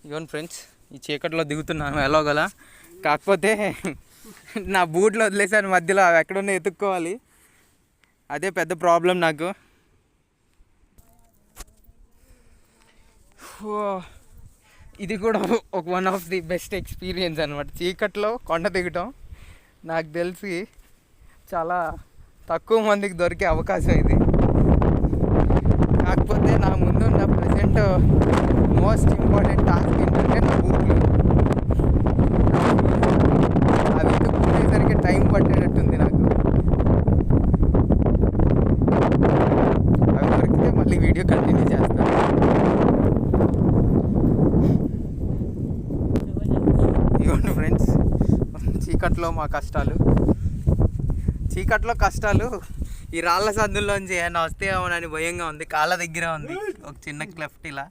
ఇవన్నీ ఫ్రెండ్స్ ఈ చీకట్లో దిగుతున్నాను ఎలాగలా. కాకపోతే నా బూట్లో వదిలేసాను మధ్యలో, అవి ఎక్కడున్నా ఎత్తుక్కోవాలి. అదే పెద్ద ప్రాబ్లం నాకు. ఇది కూడా ఒక one of the best experience అనమాట, చీకట్లో కొండ దిగటం. నాకు తెలిసి చాలా తక్కువ మందికి దొరికే అవకాశం ఇది. కాకపోతే నా ముందు ఉన్న ప్రజెంట్ మోస్ట్ ఇంపార్టెంట్ టాస్క్ ఏంటంటే నా బూట్లు. అవి ఎత్తుకునేసరికి టైం పట్టేటట్టుంది నాకు. అవి దొరికితే మళ్ళీ వీడియో కంటిన్యూ చేస్తాను. ఇవ్వండి ఫ్రెండ్స్, చీకట్లో మా కష్టాలు. చీకట్లో కష్టాలు. ఈ రాళ్ళ సందుల్లోంచి ఏమైనా వస్తే ఏమోనని భయంగా ఉంది. కాళ్ళ దగ్గర ఉంది ఒక చిన్న క్లెఫ్ట్ ఇలా.